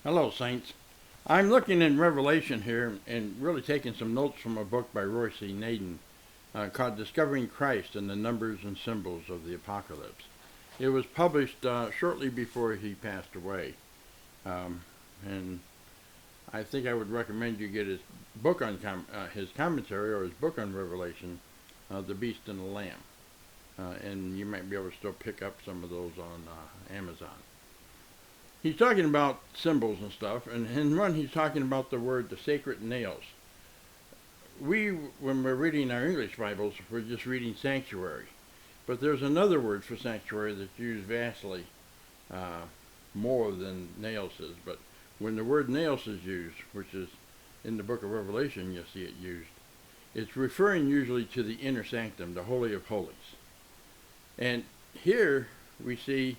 Hello, Saints. I'm looking in Revelation here and really taking some notes from a book by Roy C. Naden called Discovering Christ and the Numbers and Symbols of the Apocalypse. It was published shortly before he passed away. And I think I would recommend you get his book on his commentary or his book on Revelation, The Beast and the Lamb. And you might be able to still pick up some of those on Amazon. He's talking about symbols and stuff, and in one he's talking about the word the sacred nails. When we're reading our English Bibles, we're just reading sanctuary. But there's another word for sanctuary that's used vastly more than nails is. But when the word nails is used, which is in the book of Revelation, you'll see it used, it's referring usually to the inner sanctum, the Holy of Holies. And here we see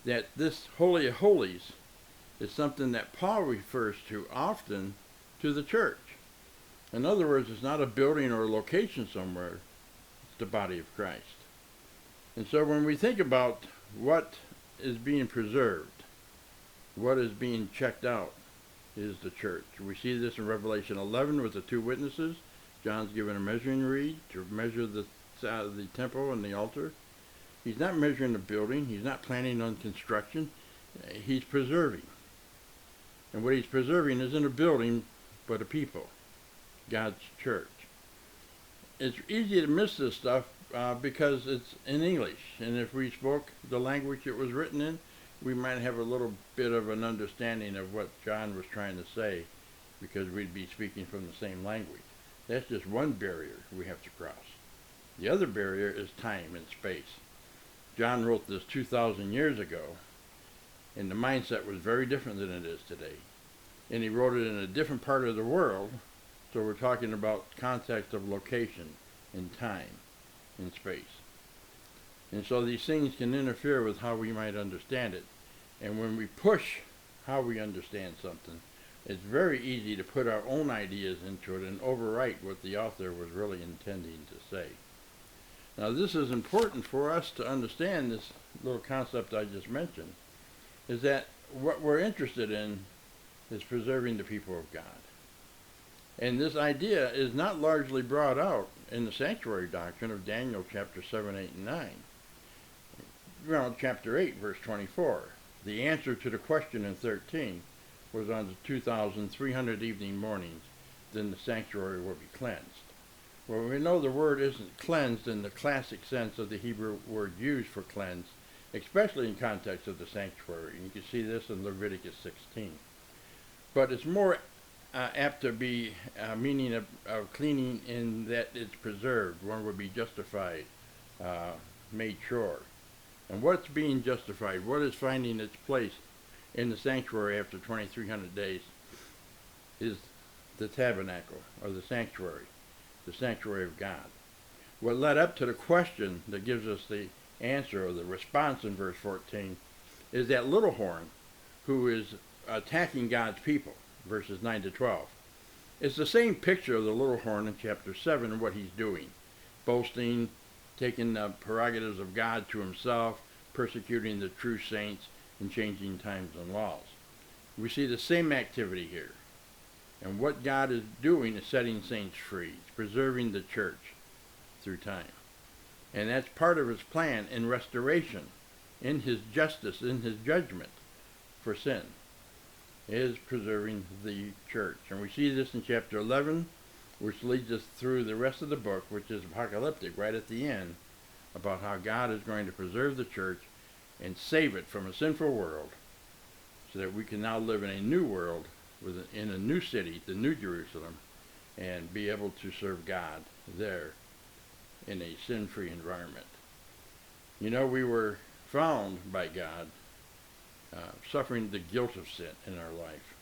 that this Holy of Holies is something that Paul refers to often to the church. In other words, it's not a building or a location somewhere, it's the body of Christ. And so when we think about what is being preserved, what is being checked out, is the church. We see this in Revelation 11 with the two witnesses. John's given a measuring reed to measure the temple and the altar. He's not measuring the building. He's not planning on construction. He's preserving. And what he's preserving isn't a building, but a people, God's church. It's easy to miss this stuff because it's in English. And if we spoke the language it was written in, we might have a little bit of an understanding of what John was trying to say because we'd be speaking from the same language. That's just one barrier we have to cross. The other barrier is time and space. John wrote this 2,000 years ago, and the mindset was very different than it is today. And he wrote it in a different part of the world, so we're talking about context of location and time and space. And so these things can interfere with how we might understand it. And when we push how we understand something, it's very easy to put our own ideas into it and overwrite what the author was really intending to say. Now this is important for us to understand this little concept I just mentioned, is that what we're interested in is preserving the people of God. And this idea is not largely brought out in the sanctuary doctrine of Daniel chapter 7, 8, and 9. Well, chapter 8, verse 24. The answer to the question in 13 was on the 2,300 evening mornings, then the sanctuary will be cleansed. Well, we know the word isn't cleansed in the classic sense of the Hebrew word used for cleanse, especially in context of the sanctuary. And you can see this in Leviticus 16. But it's more apt to be meaning of cleaning in that it's preserved. One would be justified, made sure. And what's being justified? What is finding its place in the sanctuary after 2,300 days is the tabernacle, or the sanctuary of God. What led up to the question that gives us the answer or the response in verse 14 is that little horn who is attacking God's people, verses 9 to 12. It's the same picture of the little horn in chapter 7 and what he's doing. Boasting, taking the prerogatives of God to himself, persecuting the true saints, and changing times and laws. We see the same activity here. And what God is doing is setting saints free. He's preserving the church through time. And that's part of his plan in restoration, in his justice, in his judgment for sin, is preserving the church. And we see this in chapter 11, which leads us through the rest of the book, which is apocalyptic right at the end, about how God is going to preserve the church and save it from a sinful world so that we can now live in a new world in a new city, the New Jerusalem, and be able to serve God there in a sin-free environment. You know, we were found by God suffering the guilt of sin in our life.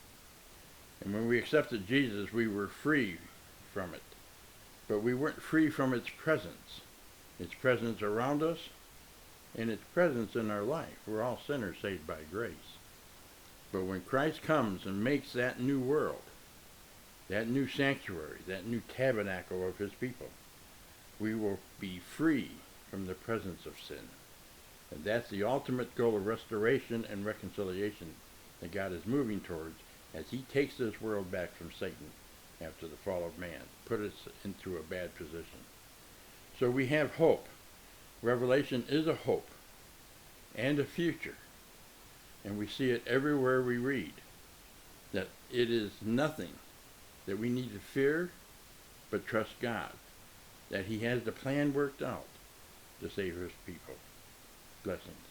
And when we accepted Jesus, we were free from it. But we weren't free from its presence around us, and its presence in our life. We're all sinners saved by grace. But when Christ comes and makes that new world, that new sanctuary, that new tabernacle of his people, we will be free from the presence of sin. And that's the ultimate goal of restoration and reconciliation that God is moving towards as he takes this world back from Satan after the fall of man, put us into a bad position. So we have hope. Revelation is a hope and a future. And we see it everywhere we read, that it is nothing that we need to fear but trust God, that he has the plan worked out to save his people. Blessings.